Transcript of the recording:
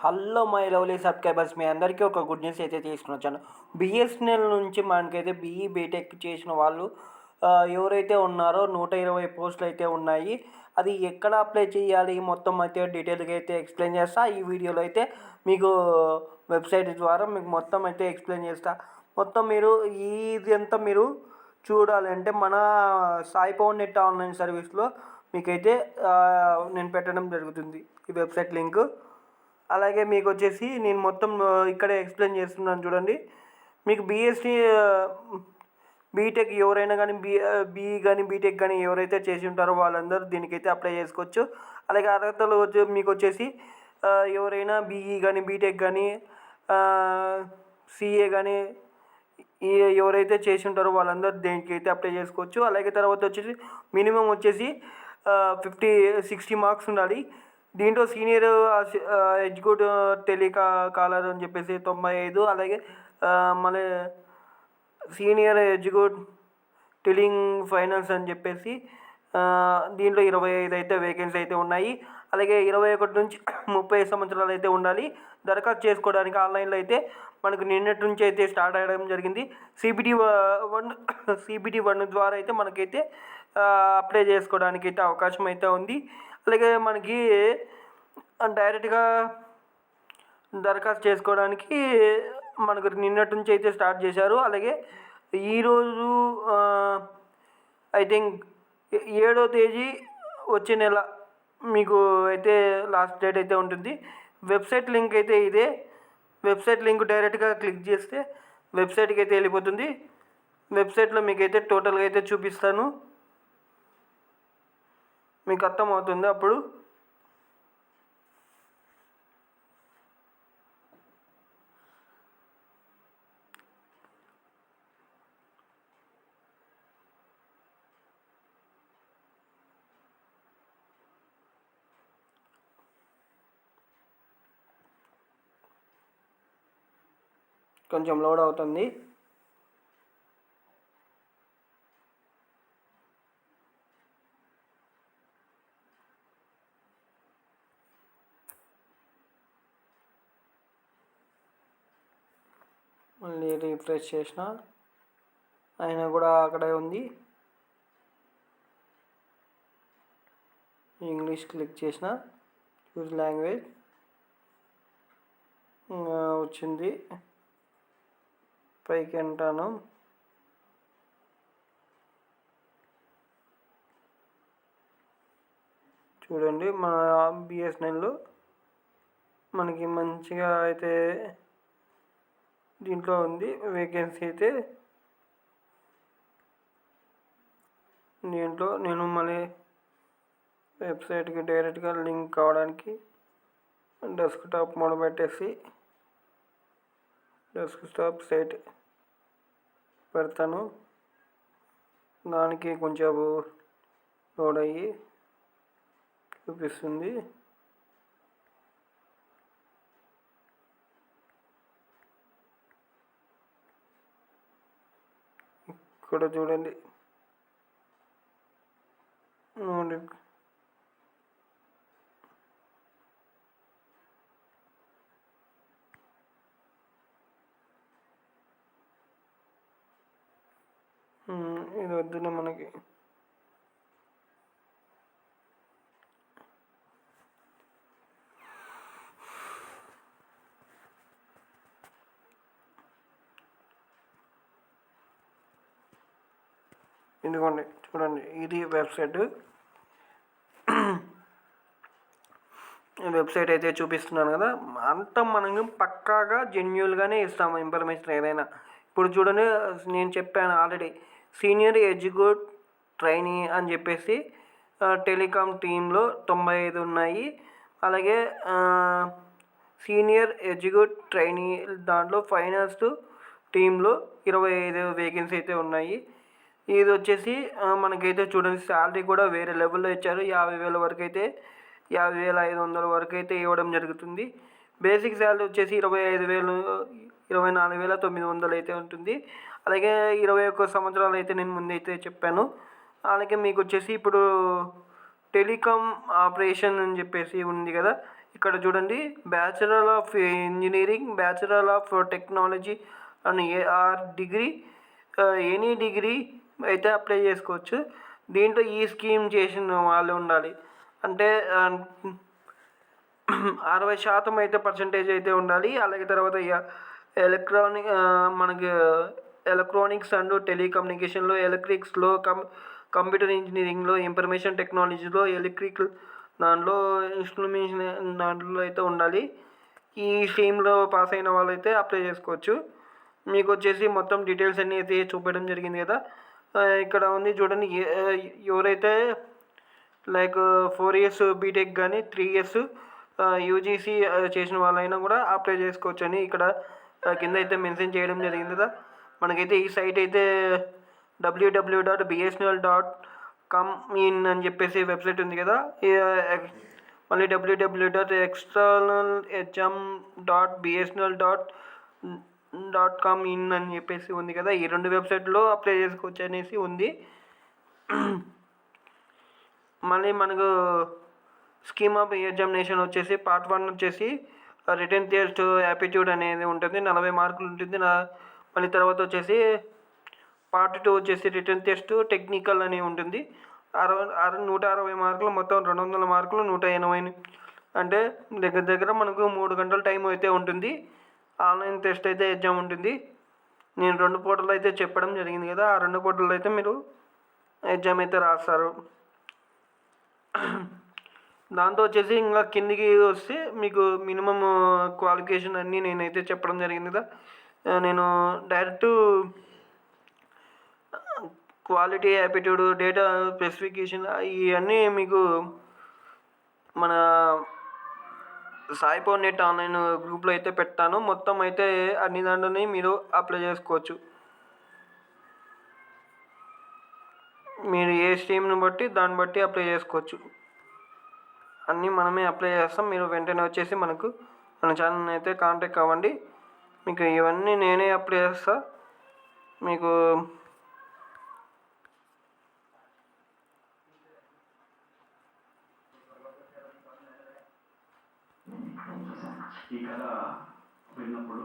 Hello my lovely subscribers, మీ అందరికీ ఒక good news అయితే తీసుకుని వచ్చాను. బిఎస్ఎన్ఎల్ నుంచి మనకైతే బీఈ బీటెక్ చేసిన వాళ్ళు ఎవరైతే ఉన్నారో 120 పోస్టులు అయితే ఉన్నాయి. అది ఎక్కడ అప్లై చేయాలి మొత్తం అయితే డీటెయిల్గా అయితే ఎక్స్ప్లెయిన్ చేస్తా. ఈ వీడియోలో అయితే మీకు వెబ్సైట్ ద్వారా మీకు మొత్తం అయితే ఎక్స్ప్లెయిన్ చేస్తా. మొత్తం మీరు ఇదంతా మీరు చూడాలంటే మన సాయి పవర్ నెట్ ఆన్లైన్ సర్వీస్లో మీకైతే నేను పెట్టడం జరుగుతుంది ఈ వెబ్సైట్ లింక్. అలాగే మీకు వచ్చేసి నేను మొత్తం ఇక్కడే ఎక్స్ప్లెయిన్ చేస్తున్నాను చూడండి. మీకు బీఎస్సీ బీటెక్ ఎవరైనా కానీ బీఈ కానీ బీటెక్ కానీ ఎవరైతే చేసి ఉంటారో వాళ్ళందరూ దీనికైతే అప్లై చేసుకోవచ్చు. అలాగే అర్హతలు మీకు వచ్చేసి ఎవరైనా బీఈ కానీ బీటెక్ కానీ సిఏ కానీ ఎవరైతే చేసి ఉంటారో వాళ్ళందరూ దీనికైతే అప్లై చేసుకోవచ్చు. అలాగే తర్వాత వచ్చేసి మినిమం వచ్చేసి 60 మార్క్స్ ఉండాలి. దీంట్లో సీనియర్ ఎగ్జిక్యూటివ్ టెలికాలర్ అని చెప్పేసి 95, అలాగే మళ్ళీ సీనియర్ ఎగ్జిక్యూటివ్ టెలింగ్ ఫైనాన్స్ అని చెప్పేసి దీంట్లో 25 అయితే వేకెన్సీ అయితే ఉన్నాయి. అలాగే 21 నుంచి 30 సంవత్సరాలు అయితే ఉండాలి. దరఖాస్తు చేసుకోవడానికి ఆన్లైన్లో అయితే మనకు నిన్నటి నుంచి అయితే స్టార్ట్ అవ్వడం జరిగింది. CBT 1 ద్వారా అయితే మనకైతే అప్లై చేసుకోవడానికి అయితే అవకాశం అయితే ఉంది. అలాగే మనకి డైరెక్ట్గా దరఖాస్తు చేసుకోవడానికి మనకు నిన్నటి నుంచి అయితే స్టార్ట్ చేశారు. అలాగే ఈరోజు ఐ థింక్ 7వ తేదీ వచ్చే నెల మీకు అయితే లాస్ట్ డేట్ అయితే ఉంటుంది. వెబ్సైట్ లింక్ అయితే ఇదే. వెబ్సైట్ లింక్ డైరెక్ట్గా క్లిక్ చేస్తే వెబ్సైట్కి అయితే వెళ్ళిపోతుంది. వెబ్సైట్లో మీకైతే టోటల్గా అయితే చూపిస్తాను, మీకు అర్థమవుతుంది అప్పుడు. కొంచెం లోడ్ అవుతుంది. మళ్ళీ రీఫ్రెష్ చేసిన అయినా కూడా అక్కడే ఉంది. ఇంగ్లీష్ క్లిక్ చేసిన చూస్ లాంగ్వేజ్ వచ్చింది. పైకి అంటాను. చూడండి మన బిఎస్ఎన్ఎల్లో మనకి మంచిగా అయితే దీంట్లో ఉంది వేకెన్సీ అయితే. దీంట్లో నేను మళ్ళీ వెబ్సైట్కి డైరెక్ట్గా లింక్ కావడానికి డెస్క్టాప్ మోడ్ పెట్టేసి డెస్క్టాప్ సైట్ పెడతాను. దానికి కొంచెం లోడ్ అయ్యి చూపిస్తుంది. ఇక్కడ చూడండి ఇది వద్దులే మనకి. ఇదిగోండి చూడండి, ఇది వెబ్సైట్. వెబ్సైట్ అయితే చూపిస్తున్నాను కదా, అంతా మనం పక్కాగా జెన్యూన్గానే ఇస్తాము ఇన్ఫర్మేషన్ ఏదైనా. ఇప్పుడు చూడండి, నేను చెప్పాను ఆల్రెడీ సీనియర్ ఎగ్జిక్యూటివ్ ట్రైనీ అని చెప్పేసి టెలికాం టీంలో 95 ఉన్నాయి. అలాగే సీనియర్ ఎగ్జిక్యూటివ్ ట్రైనీ దాంట్లో ఫైనాన్స్ టీంలో 25 వేకెన్సీ అయితే ఉన్నాయి. ఇది వచ్చేసి మనకైతే చూడండి శాలరీ కూడా వేరే లెవెల్లో ఇచ్చారు. 50,000 వరకు అయితే 50,500 వరకు అయితే ఇవ్వడం జరుగుతుంది. బేసిక్ శాలరీ వచ్చేసి 25,000 24,900 అయితే ఉంటుంది. అలాగే 21 సంవత్సరాలు అయితే నేను ముందైతే చెప్పాను. అలాగే మీకు వచ్చేసి ఇప్పుడు టెలికాం ఆపరేషన్ అని చెప్పేసి ఉంది కదా, ఇక్కడ చూడండి, bachelor of engineering, bachelor of technology and AR degree, any degree అయితే అప్లై చేసుకోవచ్చు. దీంట్లో ఈ స్కీమ్ చేసిన వాళ్ళు ఉండాలి. అంటే 60% అయితే పర్సంటేజ్ అయితే ఉండాలి. అలాగే తర్వాత మనకి ఎలక్ట్రానిక్స్ అండ్ టెలికమ్యూనికేషన్లో, ఎలక్ట్రిక్స్లో, కంప్యూటర్ ఇంజనీరింగ్లో, ఇన్ఫర్మేషన్ టెక్నాలజీలో, ఎలక్ట్రికల్ దాంట్లో, ఇన్స్ట్రుమెంటేషన్ దాంట్లో అయితే ఉండాలి. ఈ స్ట్రీమ్లో పాస్ అయిన వాళ్ళైతే అప్లై చేసుకోవచ్చు. మీకు వచ్చేసి మొత్తం డీటెయిల్స్ అన్నీ అయితే చూపించడం జరిగింది కదా. ఇక్కడ ఉంది చూడండి, ఎవరైతే లైక్ 4 years బీటెక్ కానీ 3 years యూజీసీ చేసిన వాళ్ళైనా కూడా అప్లై చేసుకోవచ్చు అని ఇక్కడ కింద అయితే మెన్షన్ చేయడం జరిగింది కదా. మనకైతే ఈ సైట్ అయితే www.bsnl.com అని చెప్పేసి వెబ్సైట్ ఉంది కదా. మళ్ళీ www.external.bsnl.com అని చెప్పేసి ఉంది కదా. ఈ 2 వెబ్సైట్లో అప్లై చేసుకోవచ్చు అనేసి ఉంది. మళ్ళీ మనకు స్కీమ్ ఆఫ్ ఎగ్జామినేషన్ వచ్చేసి పార్ట్ 1 వచ్చేసి రిటన్ టెస్ట్ యాప్టిట్యూడ్ అనేది ఉంటుంది, 40 మార్కులు ఉంటుంది. మళ్ళీ తర్వాత వచ్చేసి పార్ట్ 2 వచ్చేసి రిటన్ టెస్ట్ టెక్నికల్ అని ఉంటుంది, 160 మార్కులు, మొత్తం 200 మార్కులు, 180. అంటే దగ్గర మనకు 3 గంటల టైం అయితే ఉంటుంది. ఆన్లైన్ టెస్ట్ అయితే ఎగ్జామ్ ఉంటుంది. నేను 2 పూటలు అయితే చెప్పడం జరిగింది కదా. ఆ 2 పూటలు అయితే మీరు ఎగ్జామ్ అయితే రాస్తారు. దాంతో వచ్చేసి ఇంకా కిందికి వస్తే మీకు మినిమం క్వాలిఫికేషన్ అన్నీ నేనైతే చెప్పడం జరిగింది కదా. నేను direct quality, aptitude, data specification ఇవన్నీ మీకు మన సాయిపో నెట్ ఆన్లైన్ గ్రూప్లో అయితే పెడతాను. మొత్తం అయితే అన్ని దాంట్లోనే మీరు అప్లై చేసుకోవచ్చు. మీరు ఏ స్ట్రీమ్ని బట్టి దాన్ని బట్టి అప్లై చేసుకోవచ్చు. అన్నీ మనమే అప్లై చేస్తాం. మీరు వెంటనే వచ్చేసి మన ఛానల్ని అయితే కాంటాక్ట్ అవ్వండి. మీకు ఇవన్నీ నేనే అప్లై చేస్తా. మీకు ఈ కథ విన్నప్పుడు